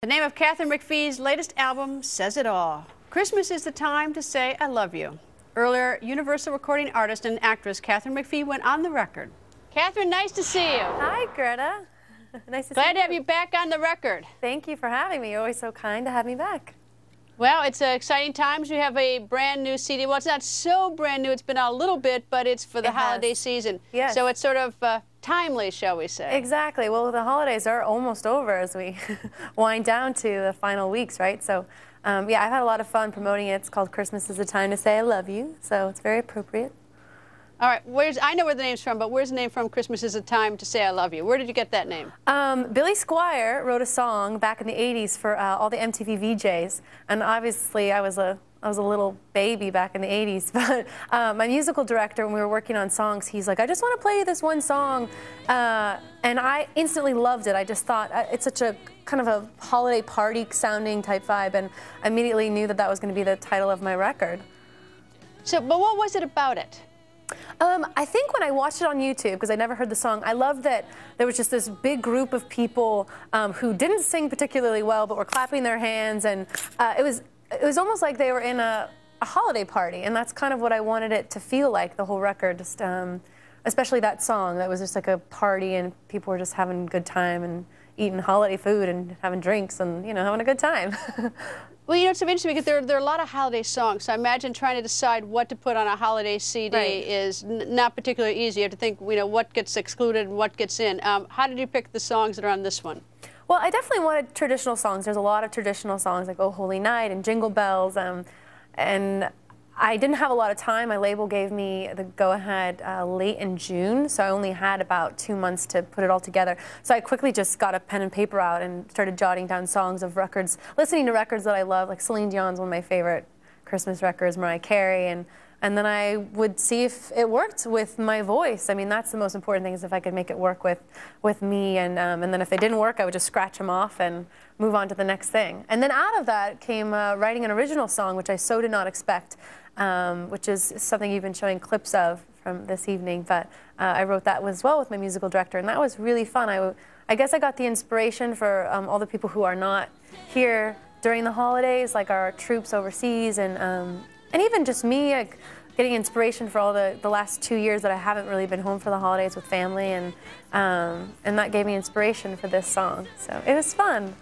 The name of Katharine McPhee's latest album says it all. Christmas is the time to say I love you. Earlier, Universal recording artist and actress Katharine McPhee went on the record. Katharine, nice to see you. Hi, Greta. Nice to see you. Glad to have you back on the record. Thank you for having me. You're always so kind to have me back. Well, it's exciting times. You have a brand new CD. Well, it's not so brand new. It's been out a little bit, but it's for the holiday season. Yes. So it's sort of timely, shall we say. Exactly. Well, the holidays are almost over as we wind down to the final weeks, right? So, yeah, I've had a lot of fun promoting it. It's called Christmas is the Time to Say I Love You, so it's very appropriate. All right, I know where the name's from, but where's the name from, Christmas is the Time to Say I Love You? Where did you get that name? Billy Squier wrote a song back in the 80s for all the MTV VJs, and obviously I was a little baby back in the 80s, but my musical director, when we were working on songs, he's like, I just want to play you this one song, and I instantly loved it. I just thought it's such a kind of a holiday party sounding type vibe, and I immediately knew that that was going to be the title of my record. So, but what was it about it? I think when I watched it on YouTube, because I never heard the song, I loved that there was just this big group of people who didn't sing particularly well, but were clapping their hands, and it was almost like they were in a holiday party, and that's kind of what I wanted it to feel like, the whole record, just, especially that song. That was just like a party, and people were just having a good time and eating holiday food and having drinks and, you know, having a good time. Well, you know, it's so interesting because there are a lot of holiday songs, so I imagine trying to decide what to put on a holiday CD is not particularly easy. You have to think, you know, what gets excluded and what gets in. How did you pick the songs that are on this one? Well, I definitely wanted traditional songs. There's a lot of traditional songs like Oh Holy Night and Jingle Bells, and I didn't have a lot of time. My label gave me the go-ahead late in June, so I only had about 2 months to put it all together. So I quickly just got a pen and paper out and started jotting down songs of records, listening to records that I love, like Celine Dion's one of my favorite Christmas records, Mariah Carey, and then I would see if it worked with my voice. I mean, that's the most important thing, is if I could make it work with me, and then if they didn't work, I would just scratch them off and move on to the next thing. And then out of that came writing an original song, which I so did not expect, which is something you've been showing clips of from this evening, but I wrote that as well with my musical director, and that was really fun. I guess I got the inspiration for all the people who are not here during the holidays, like our troops overseas, and even just me, like, getting inspiration for all the last 2 years that I haven't really been home for the holidays with family, and that gave me inspiration for this song. So it was fun.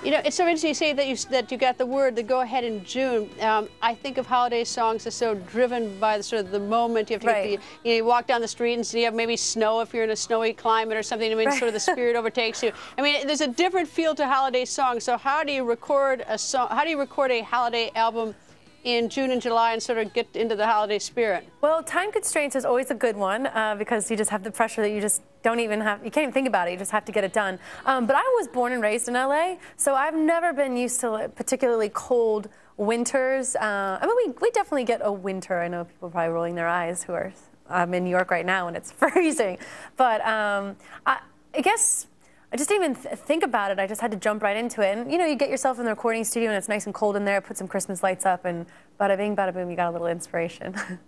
You know, it's so interesting you say that you got the word, the go-ahead in June. I think of holiday songs as so driven by the sort of the moment. You have to get you walk down the street and you have maybe snow if you're in a snowy climate or something. I mean, sort of the spirit overtakes you. I mean, there's a different feel to holiday songs. So how do you record a song? How do you record a holiday album in June and July and sort of get into the holiday spirit? Well, time constraints is always a good one because you just have the pressure that you just don't even have, you can't even think about it, you just have to get it done. But I was born and raised in LA, so I've never been used to particularly cold winters. I mean, we definitely get a winter. I know people are probably rolling their eyes who are, I'm in New York right now and it's freezing. But I guess I just didn't even think about it. I just had to jump right into it. And, you know, you get yourself in the recording studio and it's nice and cold in there, put some Christmas lights up, and bada bing, bada boom, you got a little inspiration. Do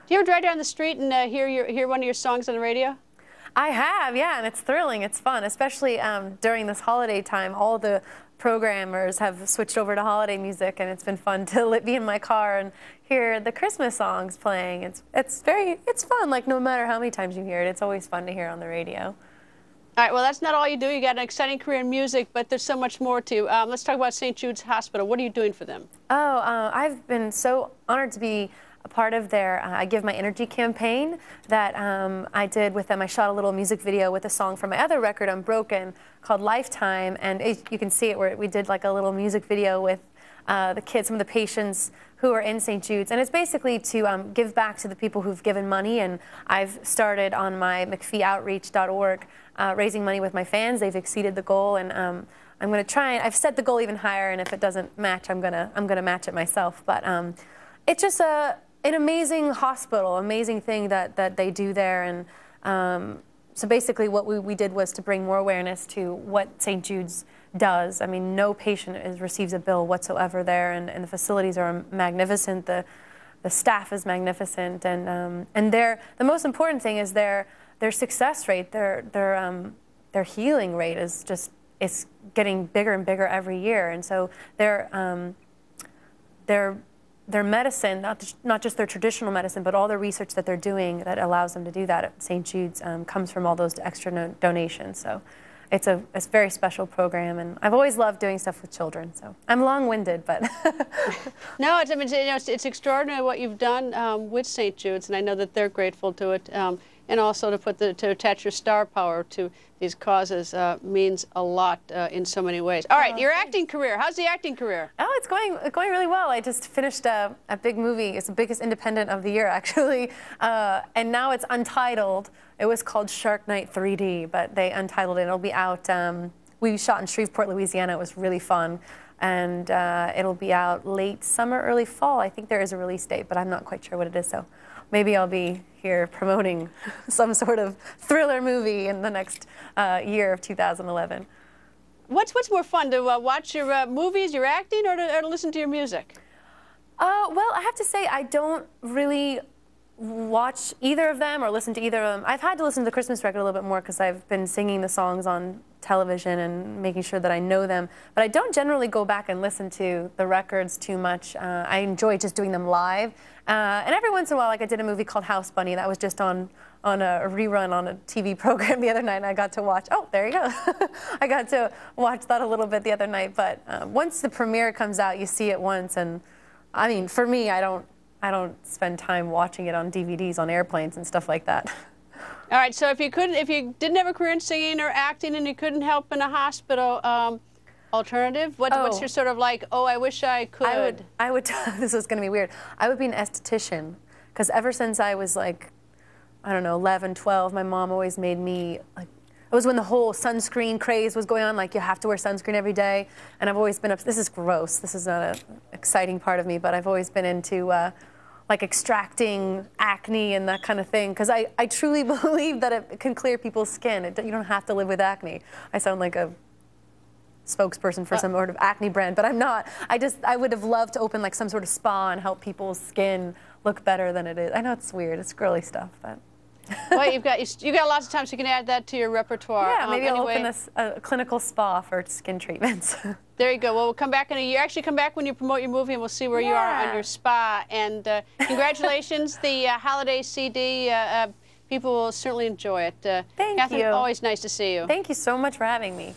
you ever drive down the street and hear one of your songs on the radio? I have, yeah, and it's thrilling. It's fun, especially during this holiday time. All the programmers have switched over to holiday music, and it's been fun to be in my car and hear the Christmas songs playing. It's fun. Like, no matter how many times you hear it, it's always fun to hear on the radio. All right, well, that's not all you do. You got an exciting career in music, but there's so much more to. Let's talk about St. Jude's Hospital. What are you doing for them? Oh, I've been so honored to be a part of their I Give My Energy campaign that I did with them. I shot a little music video with a song from my other record, Unbroken, called Lifetime, and you can see it where we did like a little music video with the kids, some of the patients who are in St. Jude's, and it's basically to give back to the people who've given money. And I've started on my McPheeOutreach.org raising money with my fans. They've exceeded the goal, and I'm going to try, and I've set the goal even higher, and if it doesn't match, I'm gonna match it myself. But it's just an amazing hospital, amazing thing that they do there, and so basically what we did was to bring more awareness to what St. Jude's does. I mean, no patient receives a bill whatsoever there, and the facilities are magnificent. The staff is magnificent, and the most important thing is their success rate, their healing rate is just it's getting bigger and bigger every year, and so their medicine, not just their traditional medicine, but all the research that they're doing that allows them to do that at St. Jude's comes from all those extra donations. So it's a very special program, and I've always loved doing stuff with children. So I'm long-winded, but no, I mean, it's extraordinary what you've done with St. Jude's, and I know that they're grateful to it. And also to attach your star power to these causes means a lot in so many ways. All right, your acting career. How's the acting career? Oh, it's going really well. I just finished a big movie. It's the biggest independent of the year, actually, and now it's untitled. It was called Shark Night 3D, but they untitled it. It'll be out. We shot in Shreveport, Louisiana. It was really fun, and it'll be out late summer, early fall. I think there is a release date, but I'm not quite sure what it is. So maybe I'll be here promoting some sort of thriller movie in the next year of 2011. What's more fun, to watch your movies, your acting, or to listen to your music? Well, I have to say I don't really watch either of them or listen to either of them. I've had to listen to the Christmas record a little bit more because I've been singing the songs on television and making sure that I know them. But I don't generally go back and listen to the records too much. I enjoy just doing them live. And every once in a while, like I did a movie called House Bunny that was just on a rerun on a TV program the other night, and I got to watch, oh, there you go. I got to watch that a little bit the other night. But once the premiere comes out, you see it once. And I mean, for me, I don't spend time watching it on DVDs on airplanes and stuff like that. All right, so if you didn't have a career in singing or acting and you couldn't help in a hospital, alternative? What's your sort of like, oh, I wish I could? I would this is going to be weird. I would be an esthetician, because ever since I was like, I don't know, 11, 12, my mom always made me, like, it was when the whole sunscreen craze was going on, like you have to wear sunscreen every day, and I've always been, this is gross, this is not an exciting part of me, but I've always been into like extracting acne and that kind of thing, because I truly believe that it can clear people's skin. You don't have to live with acne. I sound like a spokesperson for some sort of acne brand, but I'm not. I would have loved to open like some sort of spa and help people's skin look better than it is. I know it's weird, it's girly stuff, but. Well, you got lots of time, so you can add that to your repertoire. Yeah, maybe I'll open a clinical spa for skin treatments. There you go. Well, we'll come back in a year. Actually, come back when you promote your movie, and we'll see where you are on your spa. And congratulations, the holiday CD. People will certainly enjoy it. Thank Catherine, you. Always nice to see you. Thank you so much for having me.